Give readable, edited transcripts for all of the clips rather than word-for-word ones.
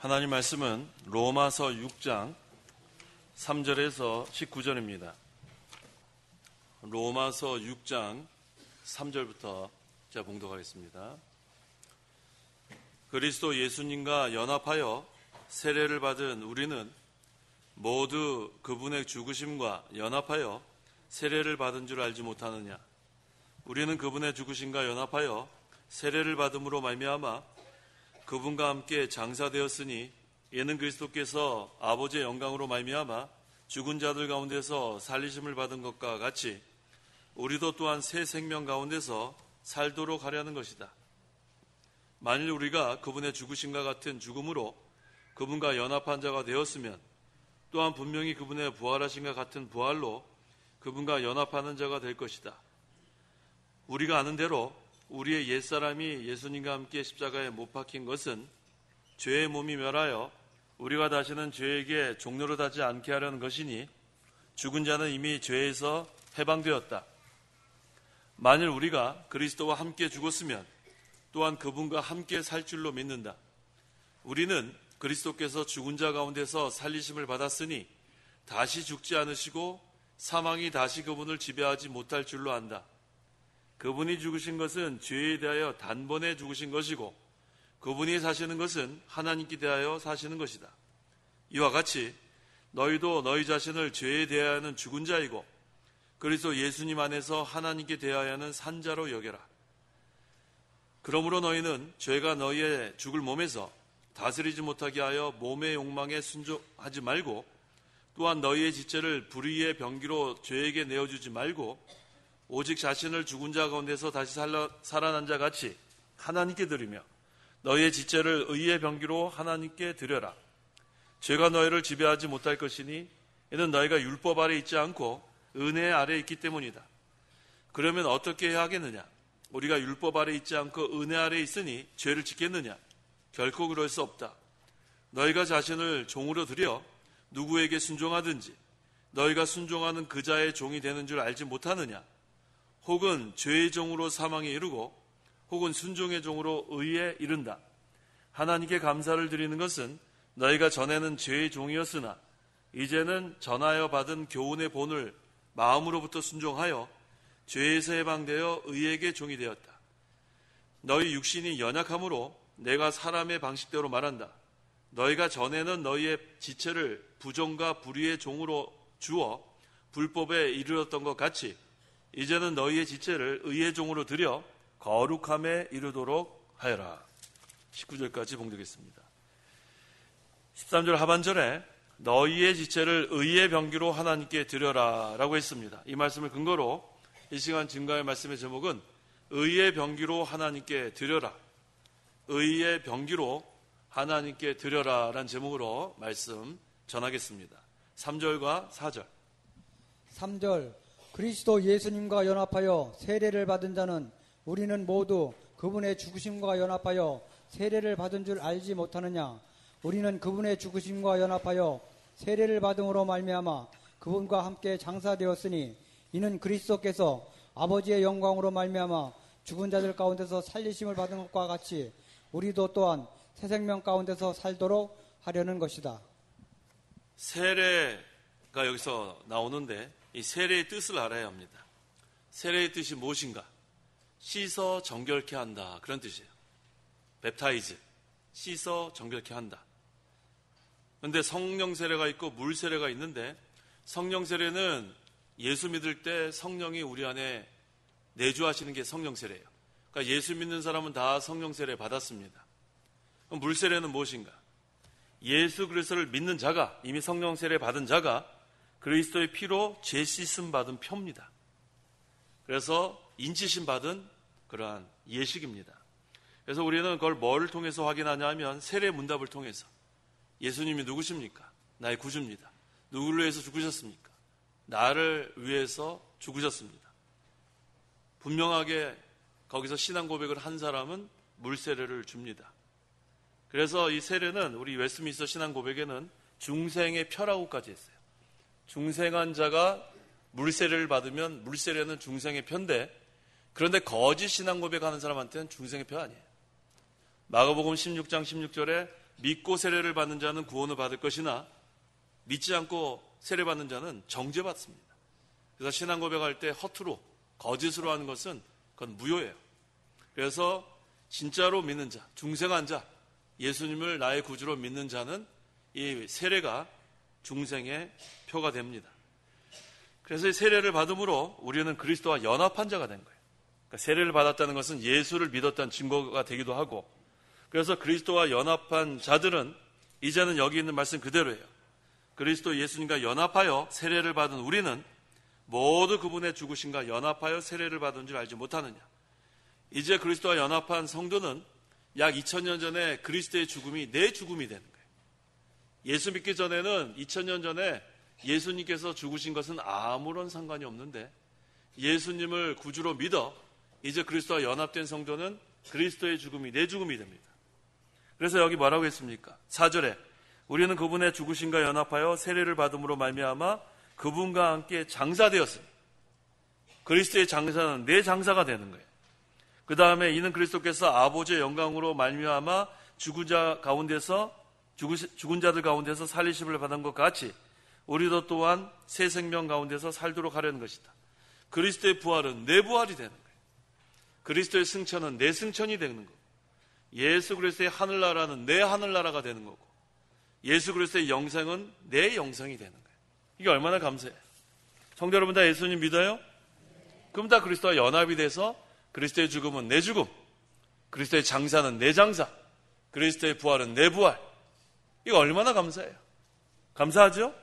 하나님 말씀은 로마서 6장 3절에서 19절입니다. 로마서 6장 3절부터 제가 봉독하겠습니다. 그리스도 예수님과 연합하여 세례를 받은 우리는 모두 그분의 죽으심과 연합하여 세례를 받은 줄 알지 못하느냐? 우리는 그분의 죽으심과 연합하여 세례를 받음으로 말미암아 그분과 함께 장사되었으니 이는 그리스도께서 아버지의 영광으로 말미암아 죽은 자들 가운데서 살리심을 받은 것과 같이 우리도 또한 새 생명 가운데서 살도록 하려는 것이다. 만일 우리가 그분의 죽으심과 같은 죽음으로 그분과 연합한 자가 되었으면 또한 분명히 그분의 부활하심과 같은 부활로 그분과 연합하는 자가 될 것이다. 우리가 아는 대로 우리의 옛사람이 예수님과 함께 십자가에 못 박힌 것은 죄의 몸이 멸하여 우리가 다시는 죄에게 종노릇하지 않게 하려는 것이니 죽은 자는 이미 죄에서 해방되었다. 만일 우리가 그리스도와 함께 죽었으면 또한 그분과 함께 살 줄로 믿는다. 우리는 그리스도께서 죽은 자 가운데서 살리심을 받았으니 다시 죽지 않으시고 사망이 다시 그분을 지배하지 못할 줄로 안다. 그분이 죽으신 것은 죄에 대하여 단번에 죽으신 것이고 그분이 사시는 것은 하나님께 대하여 사시는 것이다. 이와 같이 너희도 너희 자신을 죄에 대하여는 죽은 자이고 그리스도 예수님 안에서 하나님께 대하여는 산 자로 여겨라. 그러므로 너희는 죄가 너희의 죽을 몸에서 다스리지 못하게 하여 몸의 욕망에 순종하지 말고 또한 너희의 지체를 불의의 병기로 죄에게 내어주지 말고 오직 자신을 죽은 자 가운데서 다시 살아난 자 같이 하나님께 드리며 너희의 지체를 의의 병기로 하나님께 드려라. 죄가 너희를 지배하지 못할 것이니 이는 너희가 율법 아래 있지 않고 은혜 아래 있기 때문이다. 그러면 어떻게 해야 하겠느냐? 우리가 율법 아래 있지 않고 은혜 아래 있으니 죄를 짓겠느냐? 결코 그럴 수 없다. 너희가 자신을 종으로 드려 누구에게 순종하든지 너희가 순종하는 그 자의 종이 되는 줄 알지 못하느냐? 혹은 죄의 종으로 사망에 이르고 혹은 순종의 종으로 의에 이른다. 하나님께 감사를 드리는 것은 너희가 전에는 죄의 종이었으나 이제는 전하여 받은 교훈의 본을 마음으로부터 순종하여 죄에서 해방되어 의에게 종이 되었다. 너희 육신이 연약함으로 내가 사람의 방식대로 말한다. 너희가 전에는 너희의 지체를 부정과 불의의 종으로 주어 불법에 이르렀던 것 같이 이제는 너희의 지체를 의의 종으로 들여 거룩함에 이르도록 하여라. 19절까지 봉독했습니다. 13절 하반절에 너희의 지체를 의의 병기로 하나님께 드려라 라고 했습니다. 이 말씀을 근거로 이 시간 증거의 말씀의 제목은 의의 병기로 하나님께 드려라. 의의 병기로 하나님께 드려라 라는 제목으로 말씀 전하겠습니다. 3절과 4절. 3절 그리스도 예수님과 연합하여 세례를 받은 자는 우리는 모두 그분의 죽으심과 연합하여 세례를 받은 줄 알지 못하느냐? 우리는 그분의 죽으심과 연합하여 세례를 받음으로 말미암아 그분과 함께 장사되었으니 이는 그리스도께서 아버지의 영광으로 말미암아 죽은 자들 가운데서 살리심을 받은 것과 같이 우리도 또한 새 생명 가운데서 살도록 하려는 것이다. 세례가 여기서 나오는데 이 세례의 뜻을 알아야 합니다. 세례의 뜻이 무엇인가? 씻어 정결케 한다. 그런 뜻이에요. 웹타이즈, 씻어 정결케 한다. 그런데 성령 세례가 있고 물 세례가 있는데 성령 세례는 예수 믿을 때 성령이 우리 안에 내주하시는 게 성령 세례예요. 그러니까 예수 믿는 사람은 다 성령 세례 받았습니다. 그럼 물 세례는 무엇인가? 예수 그리스도를 믿는 자가, 이미 성령 세례 받은 자가 그리스도의 피로 죄 씻음 받은 표입니다. 그래서 인치심 받은 그러한 예식입니다. 그래서 우리는 그걸 뭘 통해서 확인하냐 하면 세례 문답을 통해서 예수님이 누구십니까? 나의 구주입니다. 누구를 위해서 죽으셨습니까? 나를 위해서 죽으셨습니다. 분명하게 거기서 신앙 고백을 한 사람은 물 세례를 줍니다. 그래서 이 세례는 우리 웨스트민스터 신앙 고백에는 중생의 표라고까지 했어요. 중생한 자가 물세례를 받으면 물세례는 중생의 표인데 그런데 거짓 신앙 고백하는 사람한테는 중생의 표 아니에요. 마가복음 16장 16절에 믿고 세례를 받는 자는 구원을 받을 것이나 믿지 않고 세례받는 자는 정죄받습니다. 그래서 신앙 고백할 때 허투루 거짓으로 하는 것은 그건 무효예요. 그래서 진짜로 믿는 자, 중생한 자, 예수님을 나의 구주로 믿는 자는 이 세례가 중생의 표가 됩니다. 그래서 이 세례를 받음으로 우리는 그리스도와 연합한 자가 된 거예요. 그러니까 세례를 받았다는 것은 예수를 믿었다는 증거가 되기도 하고, 그래서 그리스도와 연합한 자들은 이제는 여기 있는 말씀 그대로예요. 그리스도 예수님과 연합하여 세례를 받은 우리는 모두 그분의 죽으심과 연합하여 세례를 받은 줄 알지 못하느냐. 이제 그리스도와 연합한 성도는 약 2000년 전에 그리스도의 죽음이 내 죽음이 되는 거예요. 예수 믿기 전에는 2000년 전에 예수님께서 죽으신 것은 아무런 상관이 없는데, 예수님을 구주로 믿어 이제 그리스도와 연합된 성도는 그리스도의 죽음이 내 죽음이 됩니다. 그래서 여기 뭐라고 했습니까? 4절에 우리는 그분의 죽으심과 연합하여 세례를 받음으로 말미암아 그분과 함께 장사되었으니, 그리스도의 장사는 내 장사가 되는 거예요. 그 다음에 이는 그리스도께서 아버지의 영광으로 말미암아 죽은 자들 가운데서 살리심을 받은 것 같이 우리도 또한 새 생명 가운데서 살도록 하려는 것이다. 그리스도의 부활은 내 부활이 되는 거예요. 그리스도의 승천은 내 승천이 되는 거고, 예수 그리스도의 하늘나라는 내 하늘나라가 되는 거고, 예수 그리스도의 영생은 내 영생이 되는 거예요. 이게 얼마나 감사해요. 성도 여러분, 다 예수님 믿어요? 그럼 다 그리스도와 연합이 돼서 그리스도의 죽음은 내 죽음, 그리스도의 장사는 내 장사, 그리스도의 부활은 내 부활. 이거 얼마나 감사해요. 감사하죠?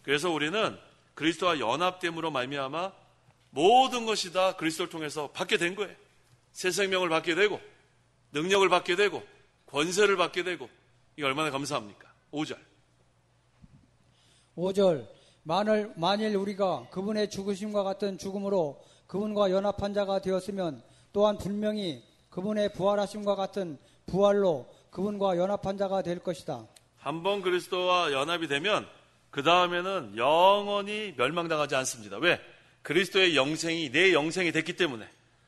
그래서 우리는 그리스도와 연합됨으로 말미암아 모든 것이 다 그리스도를 통해서 받게 된 거예요. 새 생명을 받게 되고, 능력을 받게 되고, 권세를 받게 되고. 이게 얼마나 감사합니까? 5절. 만일 우리가 그분의 죽으심과 같은 죽음으로 그분과 연합한 자가 되었으면 또한 분명히 그분의 부활하심과 같은 부활로 그분과 연합한 자가 될 것이다. 한번 그리스도와 연합이 되면 그 다음에는 영원히 멸망당하지 않습니다. 왜? 그리스도의 영생이 내 영생이 됐기 때문에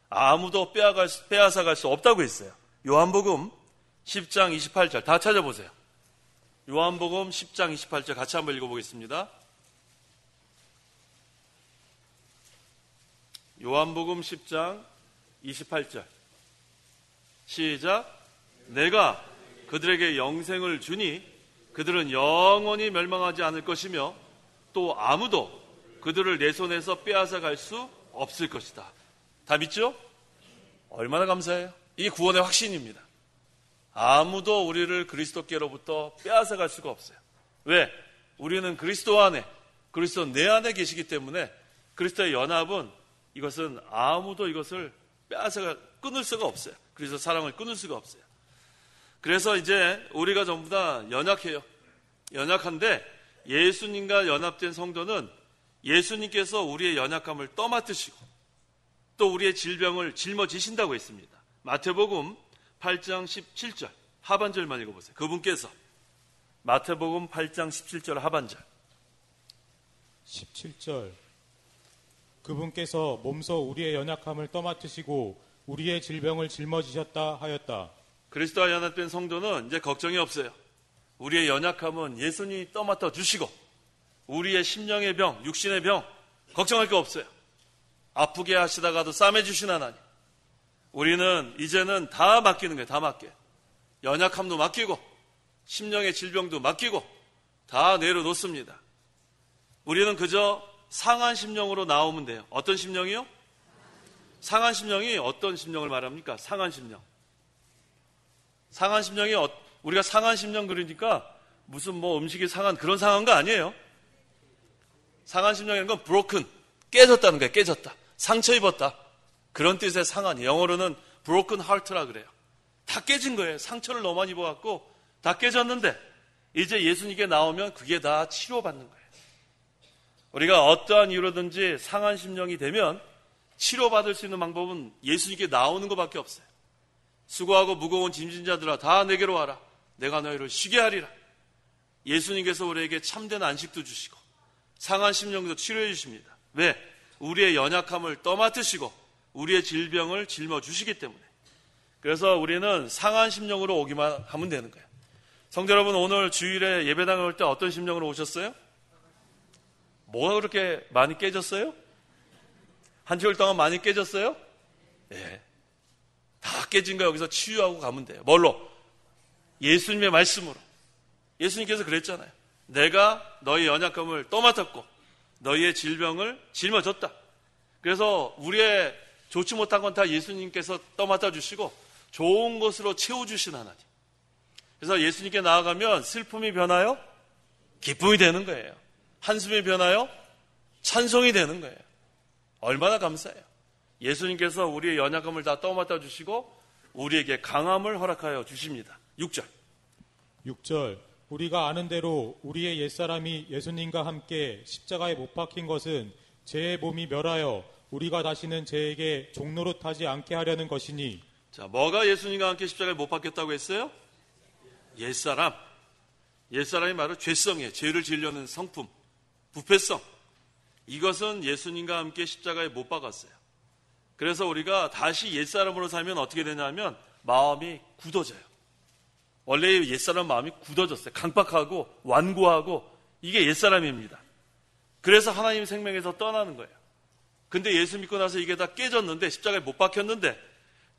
아무도 빼앗아갈 수 없다고 했어요. 요한복음 10장 28절 다 찾아보세요. 요한복음 10장 28절 같이 한번 읽어보겠습니다. 요한복음 10장 28절 시작. 내가 그들에게 영생을 주니 그들은 영원히 멸망하지 않을 것이며 또 아무도 그들을 내 손에서 빼앗아갈 수 없을 것이다. 다 믿죠? 얼마나 감사해요. 이게 구원의 확신입니다. 아무도 우리를 그리스도께로부터 빼앗아갈 수가 없어요. 왜? 우리는 그리스도 안에, 그리스도 내 안에 계시기 때문에 그리스도의 연합은 이것은 아무도 이것을 끊을 수가 없어요. 그래서 사랑을 끊을 수가 없어요. 그래서 이제 우리가 전부 다 연약해요. 연약한데 예수님과 연합된 성도는 예수님께서 우리의 연약함을 떠맡으시고 또 우리의 질병을 짊어지신다고 했습니다. 마태복음 8장 17절 하반절만 읽어보세요. 그분께서 마태복음 8장 17절 하반절 17절 그분께서 몸소 우리의 연약함을 떠맡으시고 우리의 질병을 짊어지셨다 하였다. 그리스도와 연합된 성도는 이제 걱정이 없어요. 우리의 연약함은 예수님이 떠맡아 주시고 우리의 심령의 병, 육신의 병 걱정할 게 없어요. 아프게 하시다가도 싸매주신 하나님. 우리는 이제는 다 맡기는 거예요. 다 맡겨요. 연약함도 맡기고 심령의 질병도 맡기고 다 내려놓습니다. 우리는 그저 상한 심령으로 나오면 돼요. 어떤 심령이요? 상한 심령이 어떤 심령을 말합니까? 상한 심령. 상한 심령이 우리가 상한 심령 그러니까 무슨 음식이 상한 그런 상한 거 아니에요. 상한 심령이라는 건 broken, 깨졌다는 거예요. 깨졌다. 상처 입었다. 그런 뜻의 상한. 영어로는 broken heart라 그래요. 다 깨진 거예요. 상처를 너무 많이 입어갖고 다 깨졌는데 이제 예수님께 나오면 그게 다 치료받는 거예요. 우리가 어떠한 이유로든지 상한 심령이 되면 치료받을 수 있는 방법은 예수님께 나오는 것밖에 없어요. 수고하고 무거운 짐진 자들아 다 내게로 와라. 내가 너희를 쉬게 하리라. 예수님께서 우리에게 참된 안식도 주시고 상한 심령도 치료해 주십니다. 왜? 우리의 연약함을 떠맡으시고 우리의 질병을 짊어주시기 때문에. 그래서 우리는 상한 심령으로 오기만 하면 되는 거예요. 성도 여러분, 오늘 주일에 예배당에 올 때 어떤 심정으로 오셨어요? 뭐가 그렇게 많이 깨졌어요? 한 주일 동안 많이 깨졌어요? 예. 다 깨진 거 여기서 치유하고 가면 돼요. 뭘로? 예수님의 말씀으로. 예수님께서 그랬잖아요. 내가 너희 연약함을 떠맡았고 너희의 질병을 짊어졌다. 그래서 우리의 좋지 못한 건 다 예수님께서 떠맡아 주시고 좋은 것으로 채워주신 하나님. 그래서 예수님께 나아가면 슬픔이 변하여 기쁨이 되는 거예요. 한숨이 변하여 찬송이 되는 거예요. 얼마나 감사해요. 예수님께서 우리의 연약함을 다 떠맡아 주시고 우리에게 강함을 허락하여 주십니다. 6절. 6절 우리가 아는 대로 우리의 옛사람이 예수님과 함께 십자가에 못 박힌 것은 죄의 몸이 멸하여 우리가 다시는 죄에게 종노릇하지 않게 하려는 것이니. 자, 뭐가 예수님과 함께 십자가에 못 박혔다고 했어요? 옛사람. 옛사람이 바로 죄성이에요. 죄를 지으려는 성품, 부패성. 이것은 예수님과 함께 십자가에 못 박았어요. 그래서 우리가 다시 옛사람으로 살면 어떻게 되냐면 마음이 굳어져요. 원래 옛사람 마음이 굳어졌어요. 강박하고 완고하고 이게 옛사람입니다. 그래서 하나님 생명에서 떠나는 거예요. 근데 예수 믿고 나서 이게 다 깨졌는데 십자가에 못 박혔는데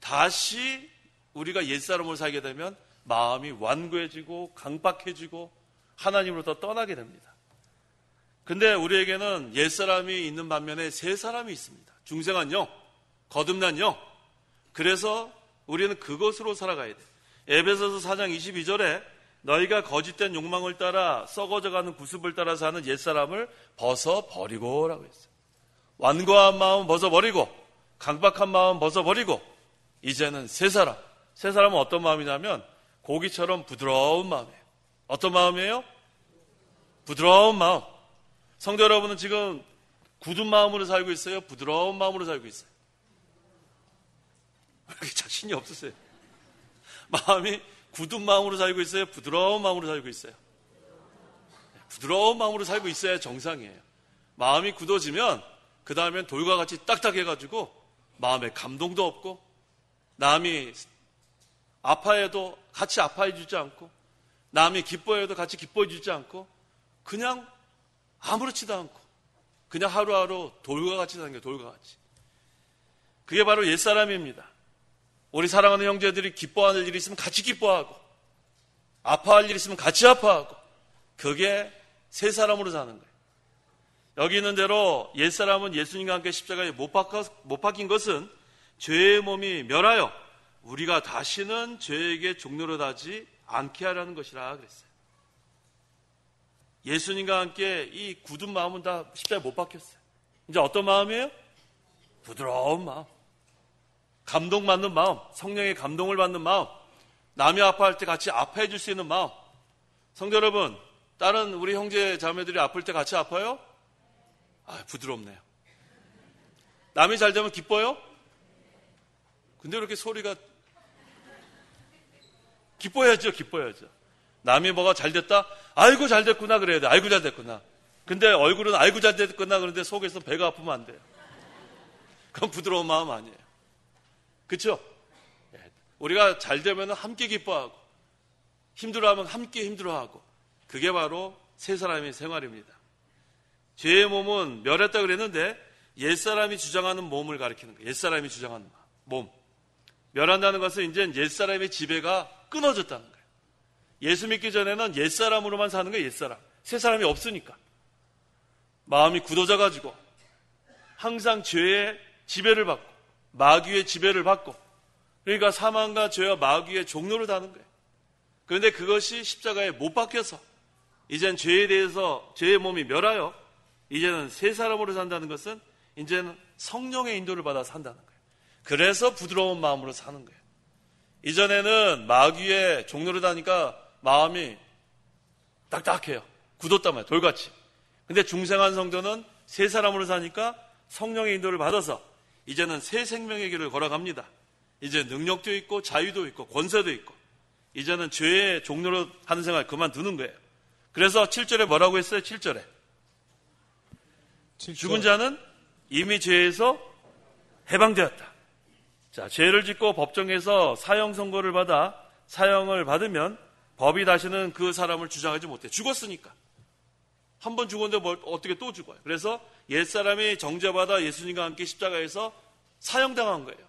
다시 우리가 옛사람으로 살게 되면 마음이 완고해지고 강박해지고 하나님으로부터 떠나게 됩니다. 근데 우리에게는 옛사람이 있는 반면에 새 사람이 있습니다. 중생한 영, 거듭난 영. 그래서 우리는 그것으로 살아가야 돼요. 에베소서 4장 22절에 너희가 거짓된 욕망을 따라 썩어져가는 구습을 따라 사는 옛사람을 벗어버리고 라고 했어요. 완고한 마음 벗어버리고 강박한 마음 벗어버리고 이제는 새 사람. 새 사람은 어떤 마음이냐면 고기처럼 부드러운 마음이에요. 어떤 마음이에요? 부드러운 마음. 성도 여러분은 지금 굳은 마음으로 살고 있어요? 부드러운 마음으로 살고 있어요? 왜 이렇게 자신이 없으세요? 마음이 굳은 마음으로 살고 있어요? 부드러운 마음으로 살고 있어요? 부드러운 마음으로 살고 있어야 정상이에요. 마음이 굳어지면 그 다음엔 돌과 같이 딱딱해가지고 마음에 감동도 없고 남이 아파해도 같이 아파해주지 않고 남이 기뻐해도 같이 기뻐해주지 않고 그냥 아무렇지도 않고 그냥 하루하루 돌과 같이 사는 게 돌과 같이. 그게 바로 옛사람입니다. 우리 사랑하는 형제들이 기뻐하는 일이 있으면 같이 기뻐하고 아파할 일이 있으면 같이 아파하고 그게 새 사람으로 사는 거예요. 여기 있는 대로 옛사람은 예수님과 함께 십자가에 못 박힌 것은 죄의 몸이 멸하여 우리가 다시는 죄에게 종노릇하지 않게 하라는 것이라 그랬어요. 예수님과 함께 이 굳은 마음은 다 십자가에 못 박혔어요. 이제 어떤 마음이에요? 부드러운 마음. 감동받는 마음. 성령의 감동을 받는 마음. 남이 아파할 때 같이 아파해 줄 수 있는 마음. 성도 여러분, 다른 우리 형제 자매들이 아플 때 같이 아파요? 부드럽네요. 남이 잘 되면 기뻐요? 근데 왜 이렇게 소리가 기뻐야죠. 남이 뭐가 잘 됐다? 아이고 잘 됐구나 그래야 돼. 아이고 잘 됐구나. 근데 얼굴은 아이고 잘 됐구나 그런데 속에서 배가 아프면 안 돼요. 그건 부드러운 마음 아니에요. 그렇죠? 우리가 잘 되면 함께 기뻐하고 힘들어하면 함께 힘들어하고 그게 바로 새 사람의 생활입니다. 죄의 몸은 멸했다 그랬는데 옛사람이 주장하는 몸을 가리키는 거예요. 옛사람이 주장하는 몸. 멸한다는 것은 이제 옛사람의 지배가 끊어졌다는 거예요. 예수 믿기 전에는 옛사람으로만 사는 거예요. 옛사람. 새 사람이 없으니까. 마음이 굳어져가지고 항상 죄의 지배를 받고 마귀의 지배를 받고 그러니까 사망과 죄와 마귀의 종로를 다는 거예요. 그런데 그것이 십자가에 못 박혀서 이젠 죄에 대해서 죄의 몸이 멸하여 이제는 새 사람으로 산다는 것은 이제는 성령의 인도를 받아 산다는 거예요. 그래서 부드러운 마음으로 사는 거예요. 이전에는 마귀의 종로를 다니까 마음이 딱딱해요. 굳었단 말이에요. 돌같이. 근데 중생한 성도는 새 사람으로 사니까 성령의 인도를 받아서 이제는 새 생명의 길을 걸어갑니다. 이제 능력도 있고 자유도 있고 권세도 있고 이제는 죄의 종로로 하는 생활 그만두는 거예요. 그래서 7절에 뭐라고 했어요? 7절에 7절. 죽은 자는 이미 죄에서 해방되었다. 자, 죄를 짓고 법정에서 사형 선고를 받아 사형을 받으면 법이 다시는 그 사람을 주장하지 못해. 죽었으니까. 한 번 죽었는데 뭘 어떻게 또 죽어요. 그래서 옛사람이 정죄받아 예수님과 함께 십자가에서 사형당한 거예요.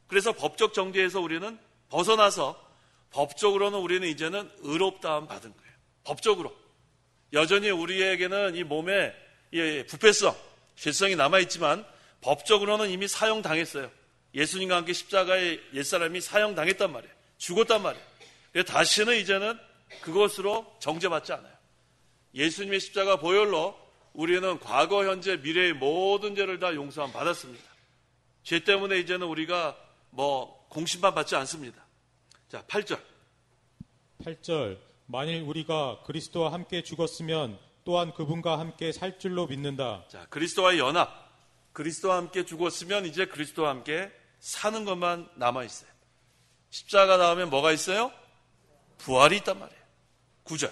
그래서 법적 정죄에서 우리는 벗어나서 법적으로는 우리는 이제는 의롭다함 받은 거예요. 법적으로. 여전히 우리에게는 이 몸에 부패성, 죄성이 남아있지만 법적으로는 이미 사형당했어요. 예수님과 함께 십자가에 옛사람이 사형당했단 말이에요. 죽었단 말이에요. 그래서 다시는 이제는 그것으로 정죄받지 않아요. 예수님의 십자가 보혈로 우리는 과거, 현재, 미래의 모든 죄를 다 용서함 받았습니다. 죄 때문에 이제는 우리가 공심판 받지 않습니다. 자, 8절. 8절. 만일 우리가 그리스도와 함께 죽었으면 또한 그분과 함께 살 줄로 믿는다. 자, 그리스도와의 연합. 그리스도와 함께 죽었으면 이제 그리스도와 함께 사는 것만 남아있어요. 십자가 다음에 뭐가 있어요? 부활이 있단 말이에요. 9절.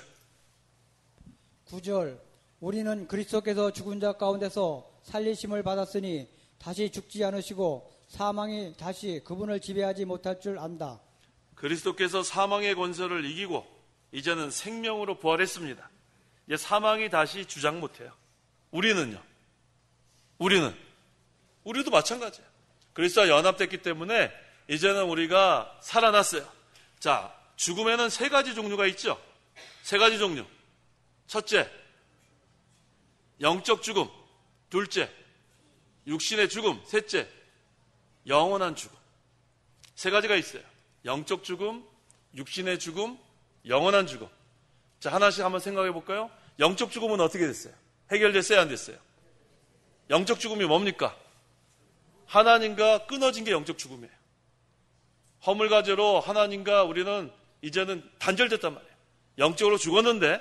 9절. 우리는 그리스도께서 죽은 자 가운데서 살리심을 받았으니 다시 죽지 않으시고 사망이 다시 그분을 지배하지 못할 줄 안다. 그리스도께서 사망의 권세를 이기고 이제는 생명으로 부활했습니다. 이제 사망이 다시 주장 못해요. 우리는요? 우리도 마찬가지예요. 그리스도와 연합됐기 때문에 이제는 우리가 살아났어요. 자, 죽음에는 세 가지 종류가 있죠. 세 가지 종류. 첫째, 영적 죽음. 둘째, 육신의 죽음. 셋째, 영원한 죽음. 세 가지가 있어요. 영적 죽음, 육신의 죽음, 영원한 죽음. 자, 하나씩 한번 생각해 볼까요? 영적 죽음은 어떻게 됐어요? 해결됐어요, 안 됐어요? 영적 죽음이 뭡니까? 하나님과 끊어진 게 영적 죽음이에요. 허물과제로 하나님과 우리는 이제는 단절됐단 말이에요. 영적으로 죽었는데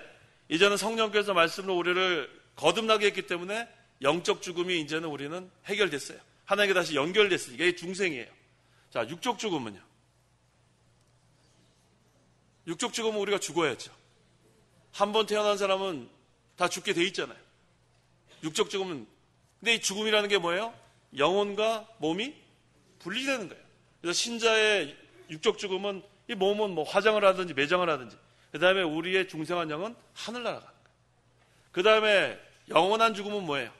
이제는 성령께서 말씀으로 우리를 거듭나게 했기 때문에 영적 죽음이 이제는 우리는 해결됐어요. 하나님께 다시 연결됐어요. 이게 중생이에요. 자, 육적 죽음은요? 육적 죽음은 우리가 죽어야죠. 한 번 태어난 사람은 다 죽게 돼 있잖아요. 육적 죽음은. 근데 이 죽음이라는 게 뭐예요? 영혼과 몸이 분리되는 거예요. 그래서 신자의 육적 죽음은 이 몸은 화장을 하든지 매장을 하든지, 그 다음에 우리의 중생한 영은 하늘나라 가는 거예요. 그 다음에 영원한 죽음은 뭐예요?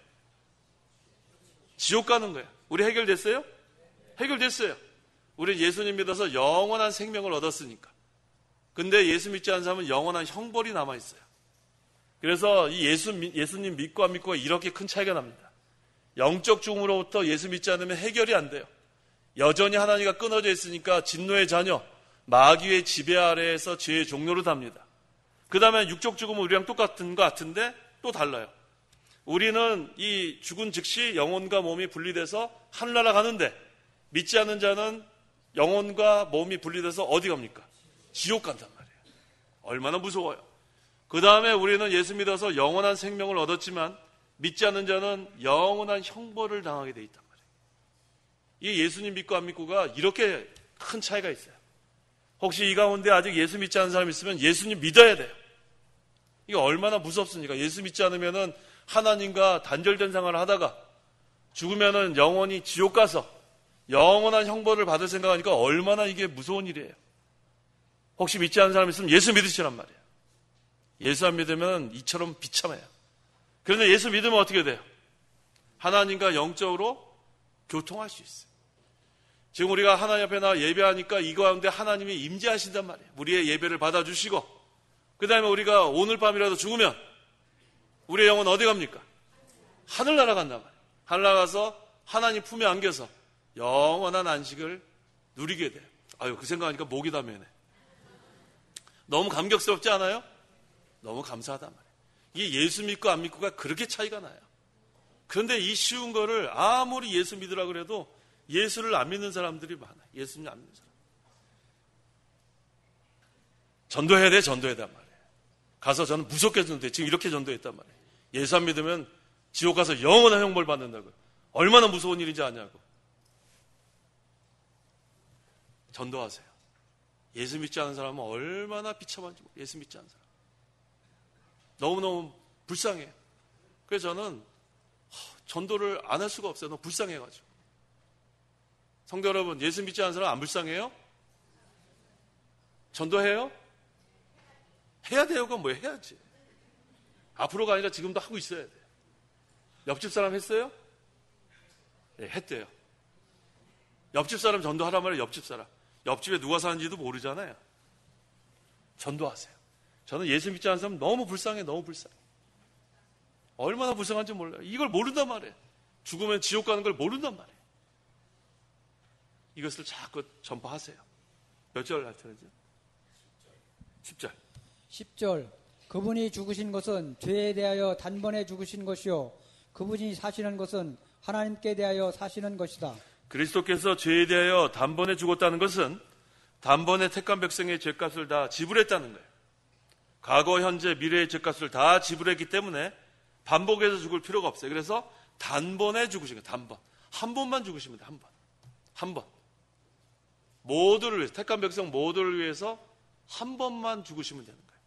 지옥 가는 거예요. 우리 해결됐어요? 해결됐어요. 우리 예수님 믿어서 영원한 생명을 얻었으니까. 근데 예수 믿지 않는 사람은 영원한 형벌이 남아있어요. 그래서 이 예수님 믿고 안 믿고가 이렇게 큰 차이가 납니다. 영적 죽음으로부터 예수 믿지 않으면 해결이 안 돼요. 여전히 하나님과 끊어져 있으니까 진노의 자녀, 마귀의 지배 아래에서 죄의 종로로 답니다. 그 다음에 육적 죽음은 우리랑 똑같은 것 같은데 또 달라요. 우리는 이 죽은 즉시 영혼과 몸이 분리돼서 하늘나라 가는데, 믿지 않는 자는 영혼과 몸이 분리돼서 어디 갑니까? 지옥 간단 말이에요. 얼마나 무서워요. 그 다음에 우리는 예수 믿어서 영원한 생명을 얻었지만 믿지 않는 자는 영원한 형벌을 당하게 돼 있단 말이에요. 이 예수님 믿고 안 믿고가 이렇게 큰 차이가 있어요. 혹시 이 가운데 아직 예수 믿지 않는 사람 있으면 예수님 믿어야 돼요. 이게 얼마나 무섭습니까? 예수 믿지 않으면은 하나님과 단절된 생활을 하다가 죽으면은 영원히 지옥 가서 영원한 형벌을 받을 생각하니까 얼마나 이게 무서운 일이에요. 혹시 믿지 않는 사람 있으면 예수 믿으시란 말이에요. 예수 안 믿으면 이처럼 비참해요. 그런데 예수 믿으면 어떻게 돼요? 하나님과 영적으로 교통할 수 있어요. 지금 우리가 하나님 앞에 나와 예배하니까 이 가운데 하나님이 임재하신단 말이에요. 우리의 예배를 받아주시고, 그 다음에 우리가 오늘 밤이라도 죽으면 우리의 영은 어디 갑니까? 하늘 날아간단 말이에요. 하늘 나가서 하나님 품에 안겨서 영원한 안식을 누리게 돼요. 아유, 그 생각하니까 목이 다 메네. 너무 감격스럽지 않아요? 너무 감사하단 말이에요. 이게 예수 믿고 안 믿고가 그렇게 차이가 나요. 그런데 이 쉬운 거를 아무리 예수 믿으라 그래도 예수를 안 믿는 사람들이 많아요. 예수님 안 믿는 사람. 전도해야 돼, 전도해야 단 말이에요. 가서 저는 무섭게 전도해. 지금 이렇게 전도했단 말이에요. 예수 안 믿으면 지옥 가서 영원한 형벌 받는다고요. 얼마나 무서운 일인지 아냐고. 전도하세요. 예수 믿지 않은 사람은 얼마나 비참한지 모르겠어요. 예수 믿지 않은 사람. 너무너무 불쌍해요. 그래서 저는 전도를 안 할 수가 없어요. 너무 불쌍해가지고. 성도 여러분, 예수 믿지 않은 사람 안 불쌍해요? 전도해요? 해야 돼요가 뭐야? 해야지. 앞으로가 아니라 지금도 하고 있어야 돼. 옆집 사람 했어요? 네, 했대요. 옆집 사람 전도하란 말이에요. 옆집 사람. 옆집에 누가 사는지도 모르잖아요. 전도하세요. 저는 예수 믿지 않는 사람 너무 불쌍해. 너무 불쌍해. 얼마나 불쌍한지 몰라요. 이걸 모른단 말이에요. 죽으면 지옥 가는 걸 모른단 말이에요. 이것을 자꾸 전파하세요. 몇 절 할 텐지? 10절. 10절 그분이 죽으신 것은 죄에 대하여 단번에 죽으신 것이요 그분이 사시는 것은 하나님께 대하여 사시는 것이다. 그리스도께서 죄에 대하여 단번에 죽었다는 것은 단번에 택한 백성의 죄값을 다 지불했다는 거예요. 과거, 현재, 미래의 죄값을 다 지불했기 때문에 반복해서 죽을 필요가 없어요. 그래서 단번에 죽으신 거예요. 단번. 한 번만 죽으시면 돼요. 한 번. 한 번. 모두를 위해서, 택한 백성 모두를 위해서 한 번만 죽으시면 되는 거예요.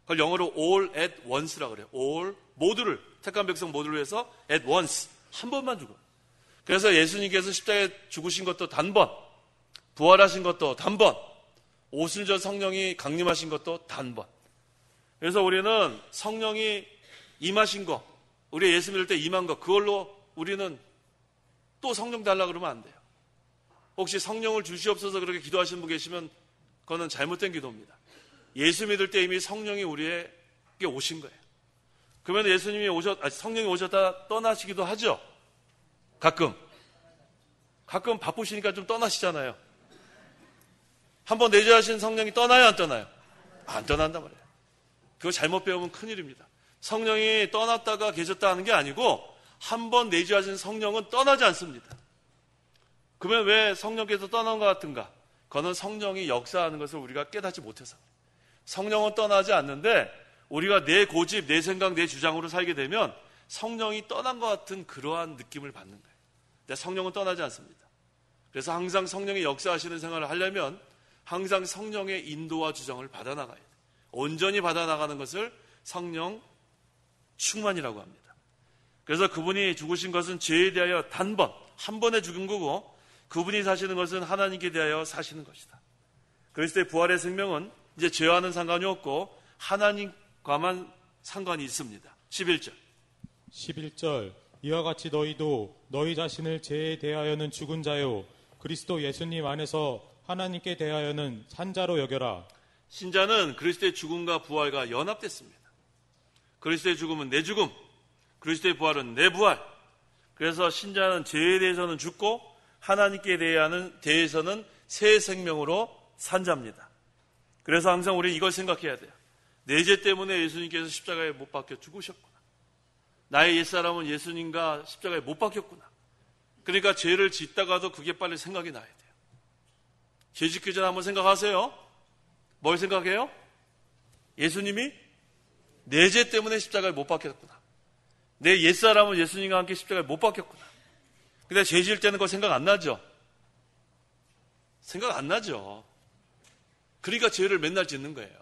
그걸 영어로 all at once라고 그래요. all, 모두를, 택한 백성 모두를 위해서 at once. 한 번만 죽어요. 그래서 예수님께서 십자가에 죽으신 것도 단번, 부활하신 것도 단번, 오순절 성령이 강림하신 것도 단번. 그래서 우리는 성령이 임하신 거, 우리 예수 믿을 때 임한 거, 그걸로 우리는 또 성령 달라 그러면 안 돼요. 혹시 성령을 주시옵소서 그렇게 기도하시는 분 계시면 그거는 잘못된 기도입니다. 예수 믿을 때 이미 성령이 우리에게 오신 거예요. 그러면 예수님이 성령이 오셨다 떠나시기도 하죠. 가끔 바쁘시니까 좀 떠나시잖아요. 한번 내주하신 성령이 떠나요, 안 떠나요? 안 떠난단 말이에요. 그거 잘못 배우면 큰일입니다. 성령이 떠났다가 계셨다 하는 게 아니고 한번 내주하신 성령은 떠나지 않습니다. 그러면 왜 성령께서 떠난 것 같은가? 그거는 성령이 역사하는 것을 우리가 깨닫지 못해서. 성령은 떠나지 않는데 우리가 내 고집, 내 생각, 내 주장으로 살게 되면 성령이 떠난 것 같은 그러한 느낌을 받는 거예요. 근데 성령은 떠나지 않습니다. 그래서 항상 성령이 역사하시는 생활을 하려면 항상 성령의 인도와 주장을 받아나가야 돼요. 온전히 받아나가는 것을 성령 충만이라고 합니다. 그래서 그분이 죽으신 것은 죄에 대하여 단번, 한 번에 죽은 거고 그분이 사시는 것은 하나님께 대하여 사시는 것이다. 그리스도의 부활의 생명은 이제 죄와는 상관이 없고 하나님과만 상관이 있습니다. 11절 이와 같이 너희도 너희 자신을 죄에 대하여는 죽은 자요 그리스도 예수님 안에서 하나님께 대하여는 산 자로 여겨라. 신자는 그리스도의 죽음과 부활과 연합됐습니다. 그리스도의 죽음은 내 죽음, 그리스도의 부활은 내 부활. 그래서 신자는 죄에 대해서는 죽고 하나님께 대해서는 새 생명으로 산 자입니다. 그래서 항상 우리 이걸 생각해야 돼요. 내 죄 때문에 예수님께서 십자가에 못 박혀 죽으셨구나. 나의 옛사람은 예수님과 십자가에 못 박혔구나. 그러니까 죄를 짓다가도 그게 빨리 생각이 나야 돼요. 죄 짓기 전에 한번 생각하세요. 뭘 생각해요? 예수님이 내 죄 때문에 십자가에 못 박혔구나. 내 옛사람은 예수님과 함께 십자가에 못 박혔구나. 근데 죄 지을 때는 그거 생각 안 나죠? 생각 안 나죠. 그러니까 죄를 맨날 짓는 거예요.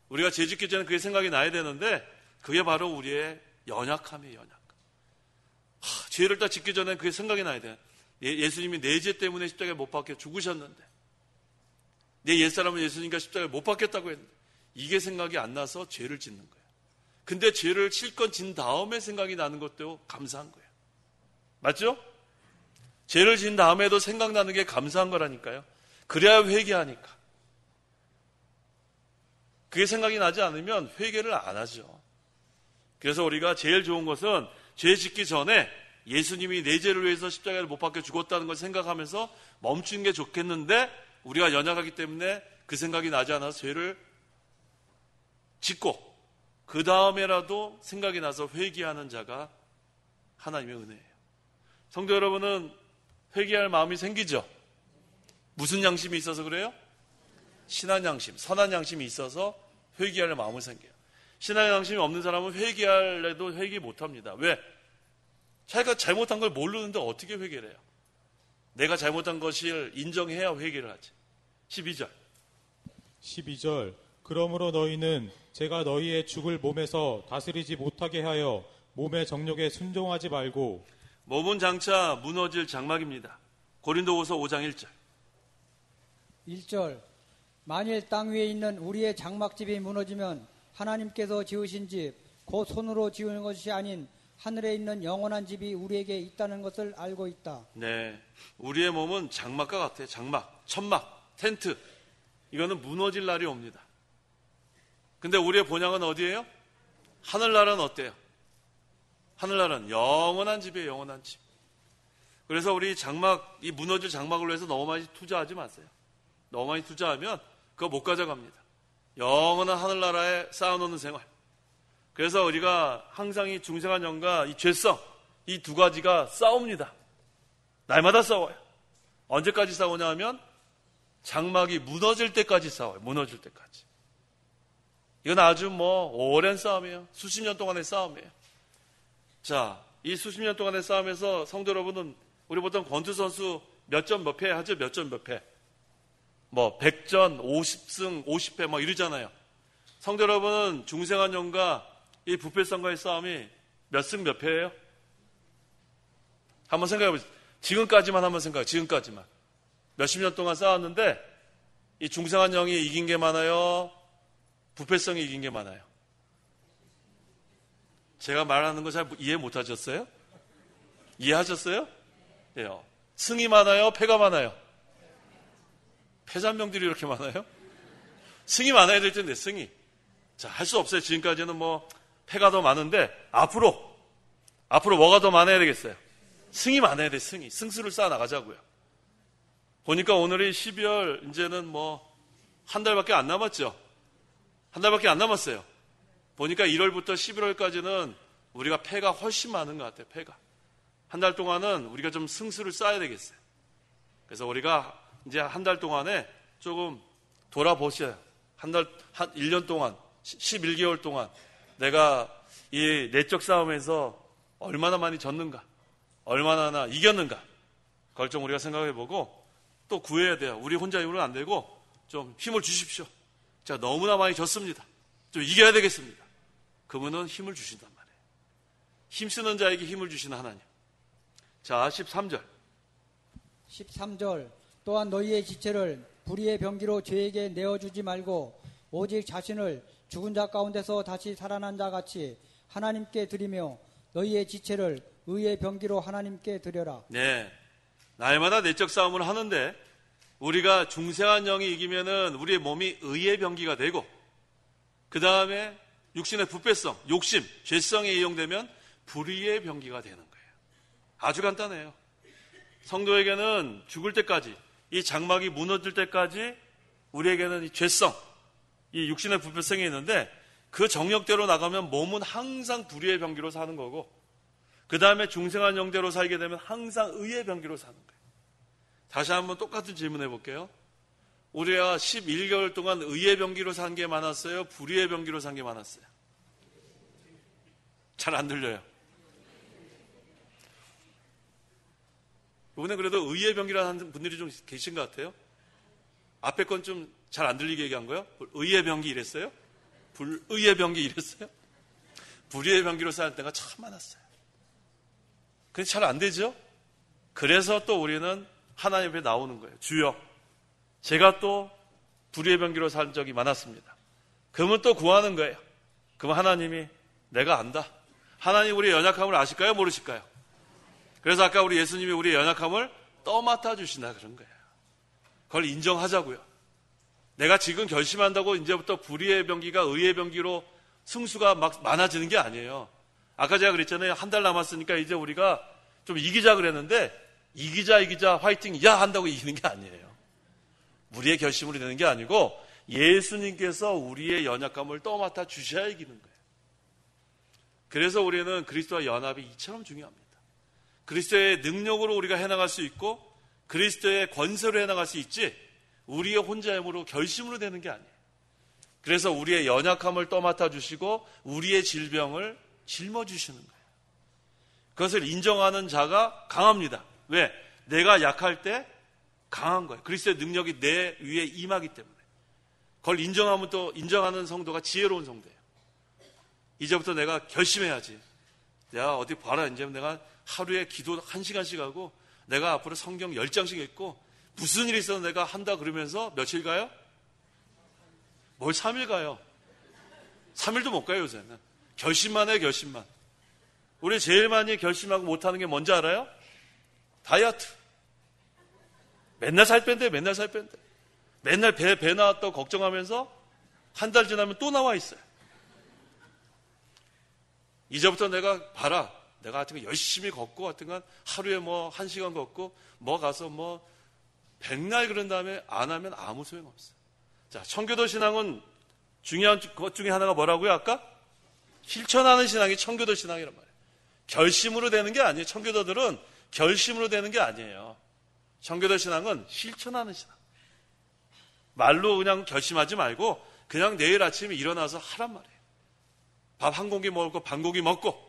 우리가 죄 짓기 전에 그게 생각이 나야 되는데 그게 바로 우리의 연약함이에요. 연약함. 죄를 딱 짓기 전에 그게 생각이 나야 돼요. 예수님이 내 죄 때문에 십자가에 못 박혀 죽으셨는데 내 옛사람은 예수님과 십자가에 못 박혔다고 했는데 이게 생각이 안 나서 죄를 짓는 거예요. 근데 죄를 실컷 진 다음에 생각이 나는 것도 감사한 거예요. 맞죠? 죄를 진 다음에도 생각나는 게 감사한 거라니까요. 그래야 회개하니까. 그게 생각이 나지 않으면 회개를 안 하죠. 그래서 우리가 제일 좋은 것은 죄 짓기 전에 예수님이 내 죄를 위해서 십자가를 못 박혀 죽었다는 걸 생각하면서 멈추는 게 좋겠는데 우리가 연약하기 때문에 그 생각이 나지 않아서 죄를 짓고 그 다음에라도 생각이 나서 회개하는 자가 하나님의 은혜예요. 성도 여러분은 회개할 마음이 생기죠? 무슨 양심이 있어서 그래요? 신한 양심, 선한 양심이 있어서 회개할 마음을 생겨요. 신한 양심이 없는 사람은 회개할래도 회개 못합니다. 왜? 자기가 잘못한 걸 모르는데 어떻게 회개를 해요? 내가 잘못한 것을 인정해야 회개를 하지. 12절 그러므로 너희는 제가 너희의 죽을 몸에서 다스리지 못하게 하여 몸의 정욕에 순종하지 말고 몸은 장차 무너질 장막입니다. 고린도후서 5장 1절 1절 만일 땅 위에 있는 우리의 장막집이 무너지면 하나님께서 지으신 집, 곧 손으로 지은 것이 아닌 하늘에 있는 영원한 집이 우리에게 있다는 것을 알고 있다. 네, 우리의 몸은 장막과 같아요. 장막, 천막, 텐트. 이거는 무너질 날이 옵니다. 근데 우리의 본향은 어디예요? 하늘나라는 어때요? 하늘나라는 영원한 집이에요. 영원한 집. 그래서 우리 장막, 이 무너질 장막을 위해서 너무 많이 투자하지 마세요. 너무 많이 투자하면 그거 못 가져갑니다. 영원한 하늘나라에 쌓아놓는 생활. 그래서 우리가 항상 이 중생한 영과 이 죄성, 이 두 가지가 싸웁니다. 날마다 싸워요. 언제까지 싸우냐 하면 장막이 무너질 때까지 싸워요. 무너질 때까지. 이건 아주 오랜 싸움이에요. 수십 년 동안의 싸움이에요. 자, 이 수십 년 동안의 싸움에서 성도 여러분은 우리 보통 권투 선수 몇 점 몇 패 하죠? 몇 점 몇 패. 100전, 50승, 50패 이러잖아요. 성도 여러분은 중생한 영과 이 부패성과의 싸움이 몇 승 몇 패예요? 한번 생각해 보세요. 지금까지만 한번 생각해요. 지금까지만. 몇십 년 동안 싸웠는데 이 중생한 영이 이긴 게 많아요? 부패성이 이긴 게 많아요? 제가 말하는 거 잘 이해 못 하셨어요? 이해하셨어요? 예요. 승이 많아요? 패가 많아요? 패잔명들이 이렇게 많아요? 승이 많아야 될 텐데, 승이. 자, 할 수 없어요. 지금까지는 패가 더 많은데, 앞으로 뭐가 더 많아야 되겠어요? 승이 많아야 돼, 승이. 승수를 쌓아 나가자고요. 보니까 오늘이 12월, 이제는 한 달밖에 안 남았죠? 한 달밖에 안 남았어요. 보니까 1월부터 11월까지는 우리가 패가 훨씬 많은 것 같아요, 패가. 한 달 동안은 우리가 좀 승수를 쌓아야 되겠어요. 그래서 우리가 이제 한 달 동안에 조금 돌아보셔요. 1년 동안, 11개월 동안 내가 이 내적 싸움에서 얼마나 많이 졌는가, 얼마나 이겼는가, 그걸 좀 우리가 생각해보고 또 구해야 돼요. 우리 혼자 힘으로는 안 되고 좀 힘을 주십시오. 제가 너무나 많이 졌습니다. 좀 이겨야 되겠습니다. 그분은 힘을 주신단 말이에요. 힘쓰는 자에게 힘을 주시는 하나님. 자, 13절. 또한 너희의 지체를 불의의 병기로 죄에게 내어주지 말고 오직 자신을 죽은 자 가운데서 다시 살아난 자 같이 하나님께 드리며 너희의 지체를 의의 병기로 하나님께 드려라. 네, 날마다 내적 싸움을 하는데 우리가 중생한 영이 이기면은 우리의 몸이 의의 병기가 되고 그 다음에 육신의 부패성, 욕심, 죄성에 이용되면 불의의 병기가 되는 거예요. 아주 간단해요. 성도에게는 죽을 때까지, 이 장막이 무너질 때까지 우리에게는 이 죄성, 이 육신의 부패성이 있는데 그 정력대로 나가면 몸은 항상 불의의 병기로 사는 거고 그 다음에 중생한 영대로 살게 되면 항상 의의 병기로 사는 거예요. 다시 한번 똑같은 질문 해볼게요. 우리가 11개월 동안 의의 병기로 산 게 많았어요? 불의의 병기로 산 게 많았어요? 잘 안 들려요. 이번에 그래도 의의 병기라는 분들이 좀 계신 것 같아요. 앞에 건 좀 잘 안 들리게 얘기한 거예요? 의의 병기 이랬어요? 불의의 병기 이랬어요? 불의의 병기로 살 때가 참 많았어요. 근데 잘 안 되죠? 그래서 또 우리는 하나님 앞에 나오는 거예요. 주여, 제가 또 불의의 병기로 산 적이 많았습니다. 그러면 또 구하는 거예요. 그럼 하나님이 내가 안다. 하나님 우리의 연약함을 아실까요? 모르실까요? 그래서 아까 우리 예수님이 우리의 연약함을 떠맡아 주신다 그런 거예요. 그걸 인정하자고요. 내가 지금 결심한다고 이제부터 불의의 병기가 의의 병기로 승수가 막 많아지는 게 아니에요. 아까 제가 그랬잖아요. 한 달 남았으니까 이제 우리가 좀 이기자 그랬는데 이기자 화이팅 야 한다고 이기는 게 아니에요. 우리의 결심으로 되는 게 아니고 예수님께서 우리의 연약함을 떠맡아 주셔야 이기는 거예요. 그래서 우리는 그리스도와 연합이 이처럼 중요합니다. 그리스도의 능력으로 우리가 해나갈 수 있고 그리스도의 권세로 해나갈 수 있지 우리의 혼자 힘으로 결심으로 되는 게 아니에요. 그래서 우리의 연약함을 떠맡아 주시고 우리의 질병을 짊어주시는 거예요. 그것을 인정하는 자가 강합니다. 왜? 내가 약할 때 강한 거예요. 그리스도의 능력이 내 위에 임하기 때문에. 그걸 인정하면 또 인정하는 성도가 지혜로운 성도예요. 이제부터 내가 결심해야지. 야 어디 봐라. 이제 내가 하루에 기도 1시간씩 하고 내가 앞으로 성경 10장씩 읽고 무슨 일이 있어도 내가 한다 그러면서 며칠 가요? 뭘 3일 가요? 3일도 못 가요, 요새는. 결심만 해요, 결심만. 우리 제일 많이 결심하고 못하는 게 뭔지 알아요? 다이어트. 맨날 살 뺀대, 맨날 살 뺀대. 맨날 배 나왔다고 걱정하면서 한 달 지나면 또 나와 있어요. 이제부터 내가 봐라. 내가 하여튼 열심히 걷고 하여튼간 하루에 뭐 1시간 걷고 뭐 가서 뭐 백날 그런 다음에 안 하면 아무 소용없어요. 자, 청교도 신앙은 중요한 것 중에 하나가 뭐라고요, 아까? 실천하는 신앙이 청교도 신앙이란 말이에요. 결심으로 되는 게 아니에요. 청교도들은 결심으로 되는 게 아니에요. 청교도 신앙은 실천하는 신앙. 말로 그냥 결심하지 말고 그냥 내일 아침에 일어나서 하란 말이에요. 밥 한 공기 먹고 반 공기 먹고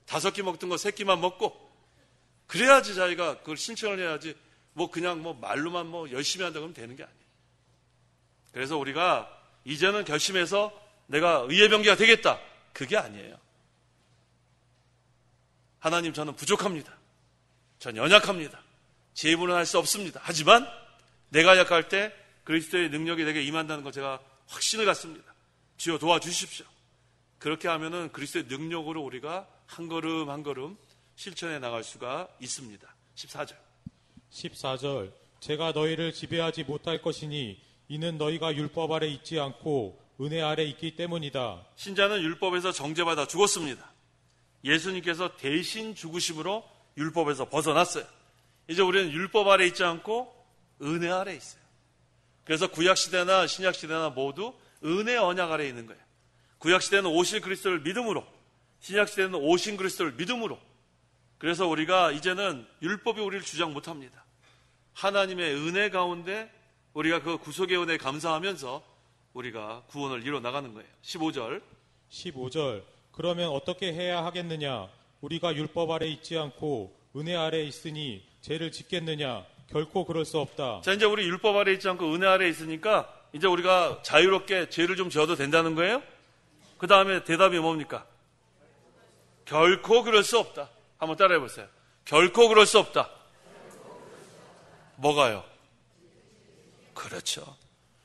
5끼 먹던 거 3끼만 먹고 그래야지 자기가 그걸 실천을 해야지 뭐 그냥 뭐 말로만 뭐 열심히 한다고 하면 되는 게 아니에요. 그래서 우리가 이제는 결심해서 내가 의예병기가 되겠다. 그게 아니에요. 하나님, 저는 부족합니다. 전 연약합니다. 제 힘으로는 할 수 없습니다. 하지만 내가 약할 때 그리스도의 능력이 내게 임한다는 거 제가 확신을 갖습니다. 주여 도와주십시오. 그렇게 하면은 그리스도의 능력으로 우리가 한 걸음 한 걸음 실천해 나갈 수가 있습니다. 14절. 14절. 제가 너희를 지배하지 못할 것이니 이는 너희가 율법 아래 있지 않고 은혜 아래 있기 때문이다. 신자는 율법에서 정죄받아 죽었습니다. 예수님께서 대신 죽으심으로 율법에서 벗어났어요. 이제 우리는 율법 아래 있지 않고 은혜 아래 있어요. 그래서 구약시대나 신약시대나 모두 은혜 언약 아래 있는 거예요. 구약시대는 오실 그리스도를 믿음으로, 신약시대는 오신 그리스도를 믿음으로. 그래서 우리가 이제는 율법이 우리를 주장 못합니다. 하나님의 은혜 가운데 우리가 그 구속의 은혜에 감사하면서 우리가 구원을 이뤄 나가는 거예요. 15절. 15절. 그러면 어떻게 해야 하겠느냐? 우리가 율법 아래 있지 않고 은혜 아래 있으니 죄를 짓겠느냐? 결코 그럴 수 없다. 자, 이제 우리 율법 아래 있지 않고 은혜 아래 있으니까 이제 우리가 자유롭게 죄를 좀 지어도 된다는 거예요? 그 다음에 대답이 뭡니까? 결코 그럴 수 없다. 한번 따라해 보세요. 결코 그럴 수 없다. 뭐가요? 그렇죠.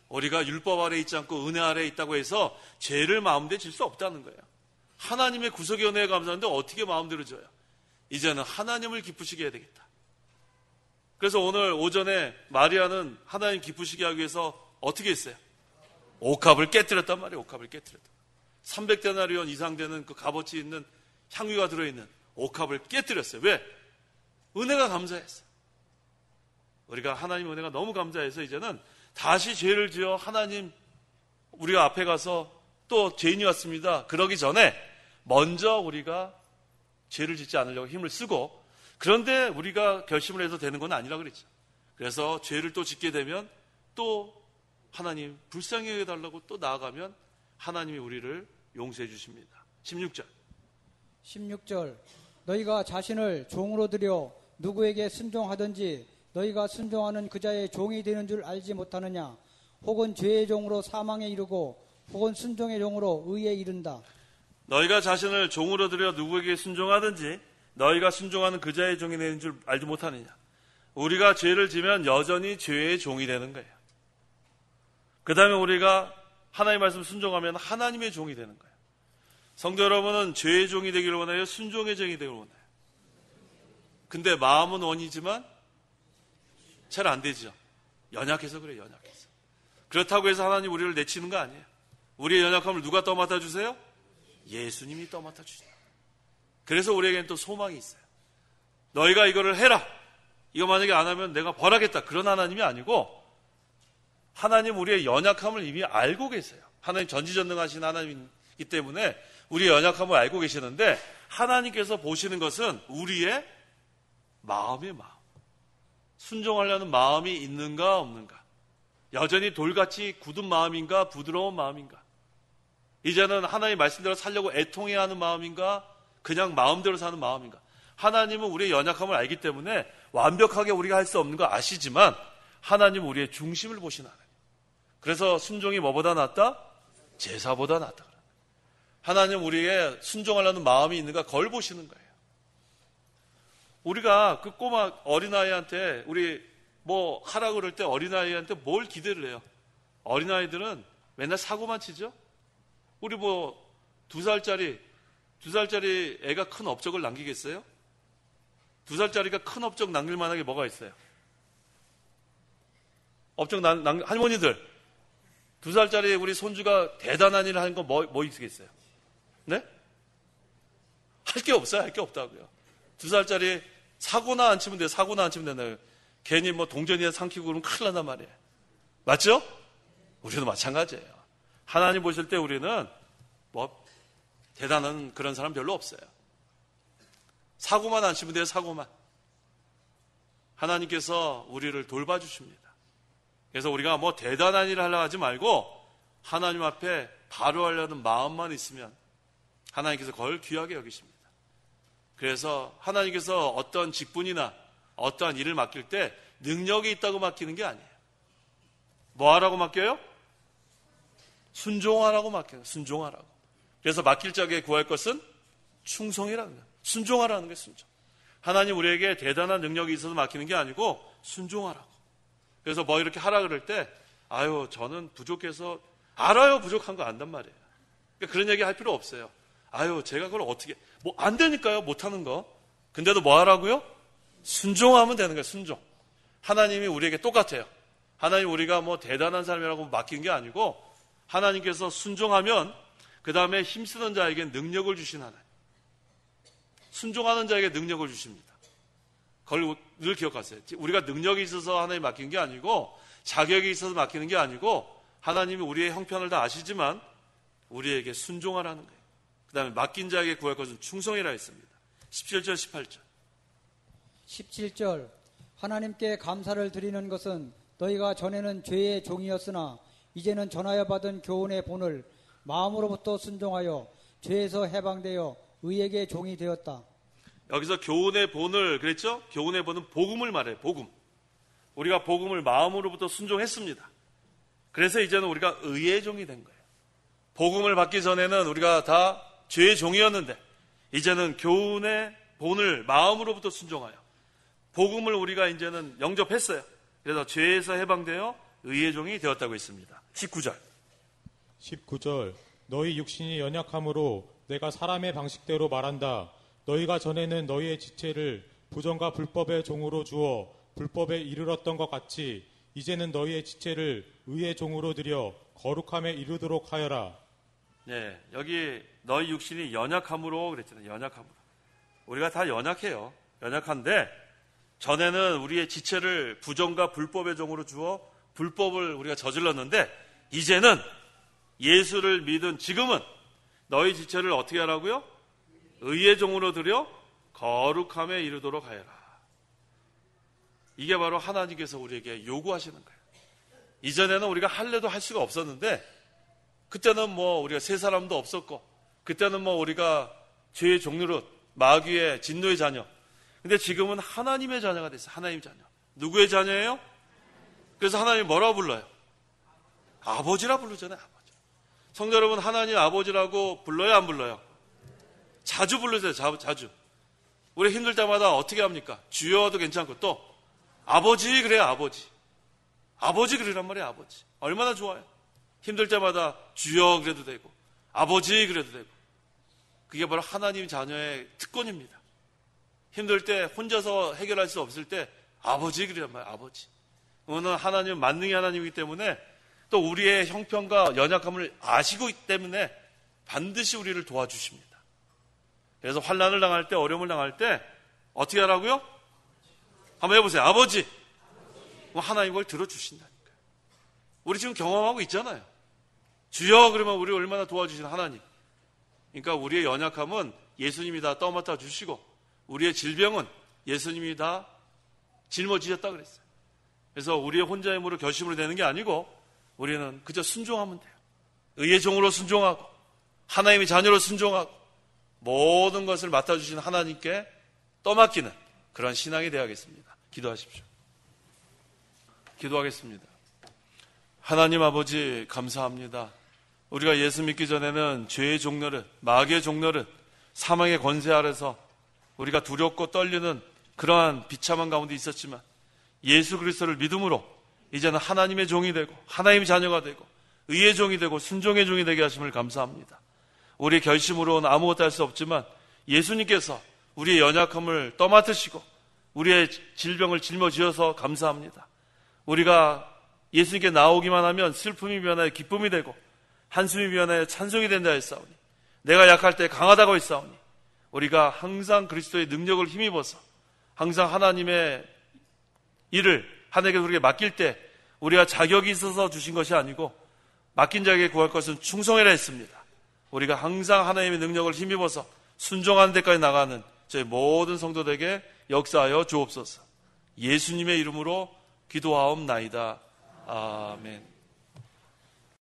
우리가 율법 아래 있지 않고 은혜 아래 있다고 해서 죄를 마음대로 질 수 없다는 거예요. 하나님의 구속의 은혜에 감사하는데 어떻게 마음대로 져요? 이제는 하나님을 기쁘시게 해야 되겠다. 그래서 오늘 오전에 마리아는 하나님 기쁘시게 하기 위해서 어떻게 했어요? 옥합을 깨뜨렸단 말이에요. 옥합을 깨뜨렸다. 300데나리온 이상 되는 그 값어치 있는 향유가 들어있는 옥합을 깨뜨렸어요. 왜? 은혜가 감사했어요. 우리가 하나님 은혜가 너무 감사해서 이제는 다시 죄를 지어 하나님 우리가 앞에 가서 또 죄인이 왔습니다. 그러기 전에 먼저 우리가 죄를 짓지 않으려고 힘을 쓰고, 그런데 우리가 결심을 해서 되는 건 아니라 그랬죠. 그래서 죄를 또 짓게 되면 또 하나님 불쌍히 해달라고 또 나아가면 하나님이 우리를 용서해 주십니다. 16절. 16절. 너희가 자신을 종으로 들여 누구에게 순종하든지 너희가 순종하는 그자의 종이 되는 줄 알지 못하느냐? 혹은 죄의 종으로 사망에 이르고 혹은 순종의 종으로 의에 이른다. 너희가 자신을 종으로 들여 누구에게 순종하든지 너희가 순종하는 그자의 종이 되는 줄 알지 못하느냐? 우리가 죄를 지면 여전히 죄의 종이 되는 거예요. 그 다음에 우리가 하나님의 말씀 순종하면 하나님의 종이 되는 거예요. 성도 여러분은 죄의 종이 되기를 원해요? 순종의 종이 되기를 원해요? 근데 마음은 원이지만 잘 안 되죠. 연약해서 그래요. 연약해서. 그렇다고 해서 하나님 우리를 내치는 거 아니에요. 우리의 연약함을 누가 떠맡아 주세요? 예수님이 떠맡아 주세요. 그래서 우리에게는 또 소망이 있어요. 너희가 이거를 해라. 이거 만약에 안 하면 내가 벌하겠다. 그런 하나님이 아니고 하나님 우리의 연약함을 이미 알고 계세요. 하나님 전지전능하신 하나님이기 때문에 우리의 연약함을 알고 계시는데 하나님께서 보시는 것은 우리의 마음의 마음. 순종하려는 마음이 있는가 없는가. 여전히 돌같이 굳은 마음인가 부드러운 마음인가. 이제는 하나님 말씀대로 살려고 애통해야 하는 마음인가 그냥 마음대로 사는 마음인가. 하나님은 우리의 연약함을 알기 때문에 완벽하게 우리가 할 수 없는 거 아시지만 하나님은 우리의 중심을 보시는 하나님. 그래서 순종이 뭐보다 낫다? 제사보다 낫다. 하나님 우리의 순종하려는 마음이 있는가 그걸 보시는 거예요. 우리가 그 꼬마 어린아이한테 우리 뭐 하라 그럴 때 어린아이한테 뭘 기대를 해요? 어린아이들은 맨날 사고만 치죠? 우리 뭐 2살짜리 애가 큰 업적을 남기겠어요? 2살짜리가 큰 업적 남길 만한 게 뭐가 있어요? 할머니들, 2살짜리 우리 손주가 대단한 일을 하는 거 뭐 있겠어요? 네? 할 게 없어요. 할 게 없다고요. 2살짜리 사고나 안 치면 돼요. 사고나 안 치면 된다고요. 괜히 뭐 동전이나 삼키고 그러면 큰일 난단 말이에요. 맞죠? 우리도 마찬가지예요. 하나님 보실 때 우리는 뭐 대단한 그런 사람 별로 없어요. 사고만 안 치면 돼요. 사고만. 하나님께서 우리를 돌봐주십니다. 그래서 우리가 뭐 대단한 일을 하려고 하지 말고 하나님 앞에 바로 하려는 마음만 있으면 하나님께서 그걸 귀하게 여기십니다. 그래서 하나님께서 어떤 직분이나 어떠한 일을 맡길 때 능력이 있다고 맡기는 게 아니에요. 뭐 하라고 맡겨요? 순종하라고 맡겨요. 순종하라고. 그래서 맡길 자에게 구할 것은 충성이라는 거예요. 순종하라는 거예요. 순종. 하나님 우리에게 대단한 능력이 있어서 맡기는 게 아니고 순종하라고. 그래서 뭐 이렇게 하라 그럴 때 아유 저는 부족해서 알아요. 부족한 거 안단 말이에요. 그러니까 그런 얘기 할 필요 없어요. 아유 제가 그걸 어떻게 뭐 안 되니까요. 못하는 거. 근데도 뭐 하라고요? 순종하면 되는 거예요. 순종. 하나님이 우리에게 똑같아요. 하나님 우리가 뭐 대단한 사람이라고 맡긴 게 아니고 하나님께서 순종하면 그 다음에 힘쓰는 자에게 능력을 주신 하나님. 순종하는 자에게 능력을 주십니다. 그걸 늘 기억하세요. 우리가 능력이 있어서 하나님 맡긴 게 아니고 자격이 있어서 맡기는 게 아니고 하나님이 우리의 형편을 다 아시지만 우리에게 순종하라는 거예요. 그 다음에 맡긴 자에게 구할 것은 충성이라 했습니다. 17절 18절 17절 하나님께 감사를 드리는 것은 너희가 전에는 죄의 종이었으나 이제는 전하여 받은 교훈의 본을 마음으로부터 순종하여 죄에서 해방되어 의에게 종이 되었다. 여기서 교훈의 본을 그랬죠? 교훈의 본은 복음을 말해요. 복음. 우리가 복음을 마음으로부터 순종했습니다. 그래서 이제는 우리가 의의 종이 된 거예요. 복음을 받기 전에는 우리가 다 죄의 종이었는데 이제는 교훈의 본을 마음으로부터 순종하여 복음을 우리가 이제는 영접했어요. 그래서 죄에서 해방되어 의의 종이 되었다고 했습니다. 19절 너희 육신이 연약함으로 내가 사람의 방식대로 말한다. 너희가 전에는 너희의 지체를 부정과 불법의 종으로 주어 불법에 이르렀던 것 같이 이제는 너희의 지체를 의의 종으로 들여 거룩함에 이르도록 하여라. 네, 여기 너희 육신이 연약함으로 그랬잖아요. 연약함으로. 우리가 다 연약해요. 연약한데 전에는 우리의 지체를 부정과 불법의 종으로 주어 불법을 우리가 저질렀는데 이제는 예수를 믿은 지금은 너희 지체를 어떻게 하라고요? 의의 종으로 들여 거룩함에 이르도록 하여라. 이게 바로 하나님께서 우리에게 요구하시는 거예요. 이전에는 우리가 할래도 할 수가 없었는데 그때는 뭐 우리가 세 사람도 없었고 그때는 뭐 우리가 죄의 종류로 마귀의 진노의 자녀. 근데 지금은 하나님의 자녀가 됐어요. 하나님 자녀. 누구의 자녀예요? 그래서 하나님 뭐라고 불러요? 아버지라 부르잖아요. 아버지. 성도 여러분 하나님 아버지라고 불러요? 안 불러요? 자주 부르세요. 자주. 우리 힘들 때마다 어떻게 합니까? 주여도 괜찮고 또 아버지 그래요. 아버지. 아버지 그러란 말이에요. 아버지. 얼마나 좋아요. 힘들 때마다 주여 그래도 되고 아버지 그래도 되고 그게 바로 하나님 자녀의 특권입니다. 힘들 때 혼자서 해결할 수 없을 때 아버지 그러란 말이에요. 아버지. 오늘 하나님은 만능의 하나님이기 때문에 또 우리의 형편과 연약함을 아시고 있기 때문에 반드시 우리를 도와주십니다. 그래서 환난을 당할 때 어려움을 당할 때 어떻게 하라고요? 한번 해보세요. 아버지. 하나님 그걸 들어주신다니까요. 우리 지금 경험하고 있잖아요. 주여 그러면 우리 얼마나 도와주시는 하나님. 그러니까 우리의 연약함은 예수님이 다 떠맡아 주시고 우리의 질병은 예수님이 다 짊어지셨다 그랬어요. 그래서 우리의 혼자의 힘으로 결심으로 되는 게 아니고 우리는 그저 순종하면 돼요. 의의 종으로 순종하고 하나님의 자녀로 순종하고 모든 것을 맡아주신 하나님께 떠맡기는 그런 신앙이 되어야겠습니다. 기도하십시오. 기도하겠습니다. 하나님 아버지 감사합니다. 우리가 예수 믿기 전에는 죄의 종노릇, 마귀의 종노릇, 사망의 권세 아래서 우리가 두렵고 떨리는 그러한 비참한 가운데 있었지만 예수 그리스도를 믿음으로 이제는 하나님의 종이 되고 하나님의 자녀가 되고 의의 종이 되고 순종의 종이 되게 하심을 감사합니다. 우리의 결심으로는 아무것도 할 수 없지만 예수님께서 우리의 연약함을 떠맡으시고 우리의 질병을 짊어지어서 감사합니다. 우리가 예수님께 나오기만 하면 슬픔이 변하여 기쁨이 되고 한숨이 변하여 찬송이 된다 했사오니 내가 약할 때 강하다고 했사오니 우리가 항상 그리스도의 능력을 힘입어서 항상 하나님의 일을 하나님께 우리에게 맡길 때 우리가 자격이 있어서 주신 것이 아니고 맡긴 자에게 구할 것은 충성이라 했습니다. 우리가 항상 하나님의 능력을 힘입어서 순종하는 데까지 나가는 저희 모든 성도들에게 역사하여 주옵소서. 예수님의 이름으로 기도하옵나이다. 아멘.